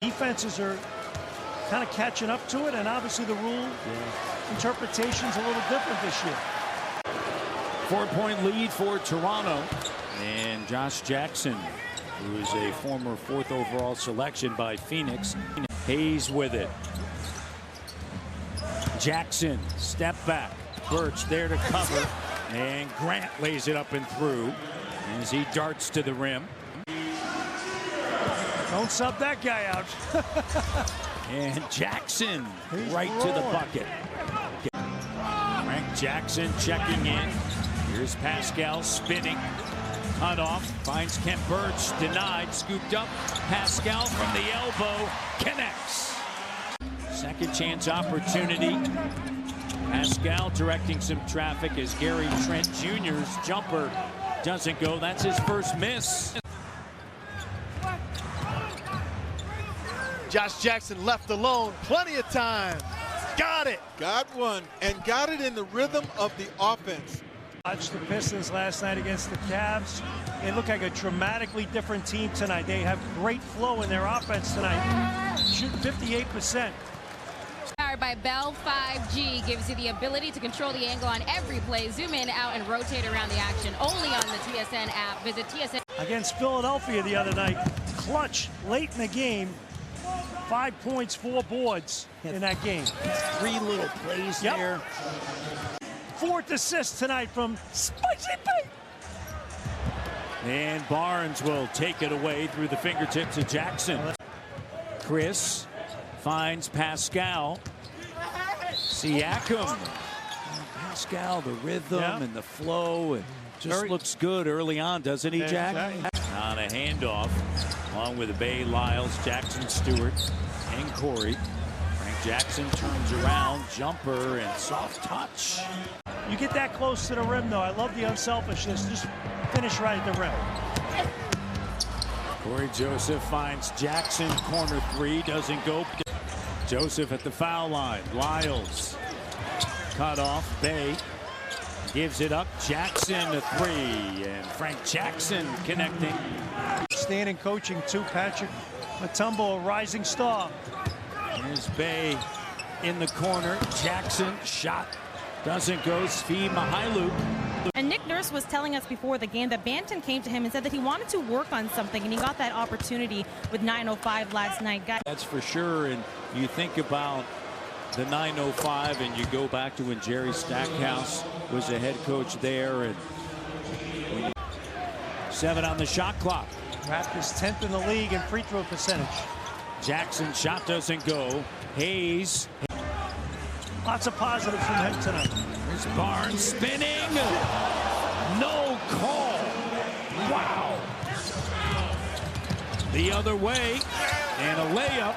Defenses are kind of catching up to it, and obviously the rule interpretation's a little different this year. 4-point lead for Toronto. And Josh Jackson, who is a former 4th overall selection by Phoenix. Hayes with it. Jackson, step back. Birch there to cover. And Grant lays it up and through as he darts to the rim. Don't sub that guy out. And Jackson right to the bucket. Frank Jackson checking in. Here's Pascal spinning. Cut off. Finds Kent Birch. Denied. Scooped up. Pascal from the elbow. Connects. Second chance opportunity. Pascal directing some traffic as Gary Trent Jr.'s jumper doesn't go. That's his first miss. Josh Jackson left alone plenty of time. Got it. Got one, and got it in the rhythm of the offense. Watched the Pistons last night against the Cavs. They look like a dramatically different team tonight. They have great flow in their offense tonight. Shooting 58%. Powered by Bell 5G gives you the ability to control the angle on every play, zoom in, out, and rotate around the action. Only on the TSN app. Visit TSN. Against Philadelphia the other night. Clutch late in the game. 5 points, 4 boards in that game. 3 little plays there. 4th assist tonight from Spicy Pete. And Barnes will take it away through the fingertips of Jackson. Chris finds Pascal. Siakam. Pascal, the rhythm and the flow. It just looks good early on, doesn't he, Jack? On a handoff, along with Bay, Lyles, Jackson, Stewart, and Corey. Frank Jackson turns around, jumper, and soft touch. You get that close to the rim, though. I love the unselfishness. Just finish right at the rim. Corey Joseph finds Jackson, corner 3, doesn't go. Joseph at the foul line. Lyles cut off. Bay gives it up. Jackson a 3, and Frank Jackson connecting. Standing coaching too. Patrick Mutombo, a rising star. Here's Bay in the corner. Jackson shot doesn't go. Svi Mihailu. And Nick Nurse was telling us before the game that Banton came to him and said that he wanted to work on something, and he got that opportunity with 9:05 last night. That's for sure. And you think about the 9:05, and you go back to when Jerry Stackhouse was the head coach there. And 7 on the shot clock. Raptors 10th in the league in free throw percentage. Jackson shot doesn't go. Hayes. Lots of positives from him tonight. There's Barnes spinning. No call. Wow. The other way. And a layup.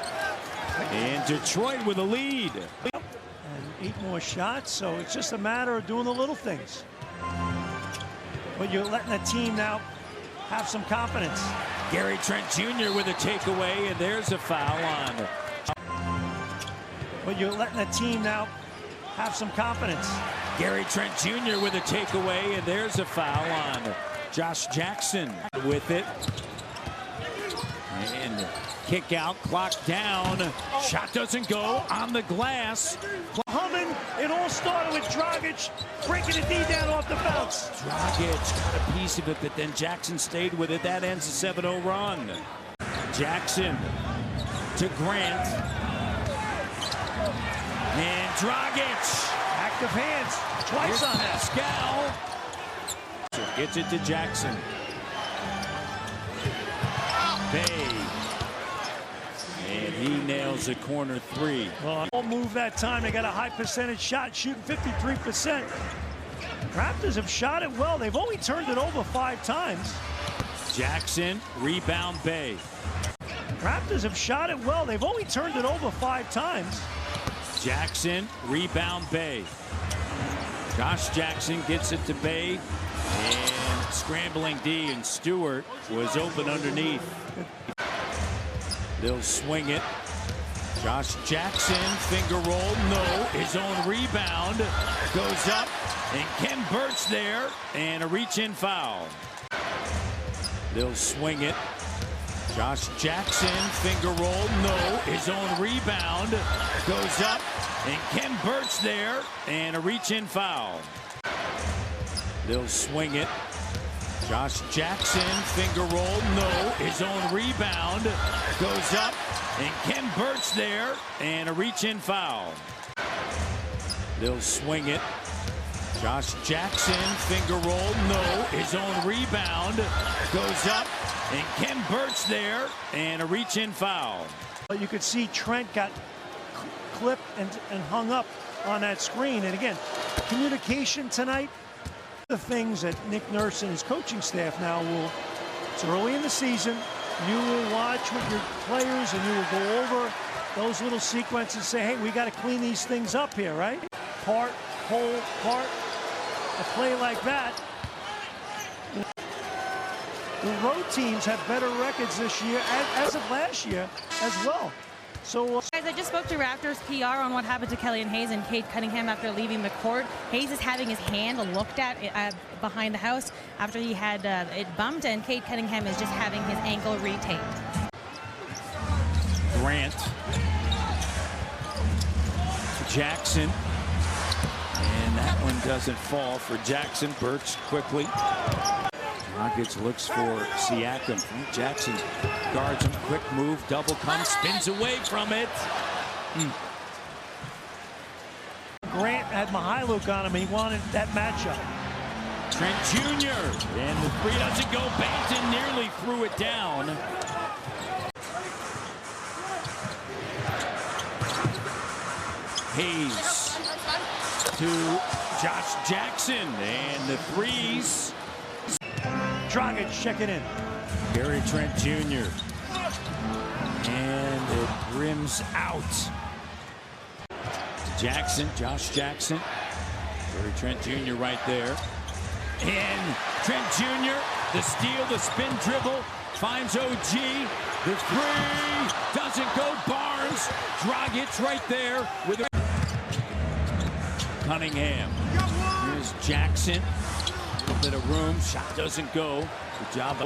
And Detroit with a lead. And 8 more shots, so it's just a matter of doing the little things. But you're letting the team now have some confidence. Gary Trent Jr. with a takeaway, and there's a foul on. But you're letting the team now have some confidence. Gary Trent Jr. with a takeaway, and there's a foul on Josh Jackson with it. And kick out, clock down. Shot doesn't go on the glass. Humming, it all started with Dragic breaking the D down off the bounce. Dragic got a piece of it, but then Jackson stayed with it. That ends the 7-0 run. Jackson to Grant. And Dragic. Active hands twice on that. Pascal gets it to Jackson. Bay. And he nails a corner 3. Well, all move that time. They got a high percentage shot, shooting 53%. Raptors have shot it well. They've only turned it over 5 times. Jackson, rebound Bay. Raptors have shot it well. They've only turned it over 5 times. Jackson, rebound Bay. Josh Jackson gets it to Bay. And scrambling D, and Stewart was open underneath. They'll swing it. Josh Jackson, finger roll, no. His own rebound goes up, and Ken Birch there, and a reach-in foul. They'll swing it. Josh Jackson, finger roll, no. His own rebound goes up, and Ken Burch there, and a reach-in foul. They'll swing it. Josh Jackson, finger roll, no. His own rebound goes up, and Ken Burch there, and a reach-in foul. They'll swing it. Josh Jackson, finger roll, no. His own rebound goes up, and Ken Burch there, and a reach-in foul. You could see Trent got clipped and hung up on that screen. And again, communication tonight, the things that Nick Nurse and his coaching staff now will, it's early in the season, you will watch with your players and you will go over those little sequences, say, hey, we got to clean these things up here, right? Part, whole, part, a play like that. The road teams have better records this year, as of last year as well. So, guys, I just spoke to Raptors PR on what happened to Killian Hayes and Cade Cunningham after leaving the court. Hayes is having his hand looked at behind the house after he had it bumped, and Cade Cunningham is just having his ankle retaped. Grant. Jackson. And that one doesn't fall for Jackson. Burch quickly. Rockets looks for Siakam. Jackson guards him. Quick move. Double comes. Spins away from it. Grant had Mihailuk on him. He wanted that matchup. Trent Jr. And the three doesn't go. Banton nearly threw it down. Hayes to Josh Jackson. And the threes. Dragic checking in. Gary Trent Jr. And it rims out. Jackson, Josh Jackson. Gary Trent Jr. right there. And Trent Jr., the steal, the spin dribble, finds OG. The three doesn't go. Barnes. Dragic right there with a Cunningham. Here's Jackson. A little bit of room. Shot doesn't go. Good job.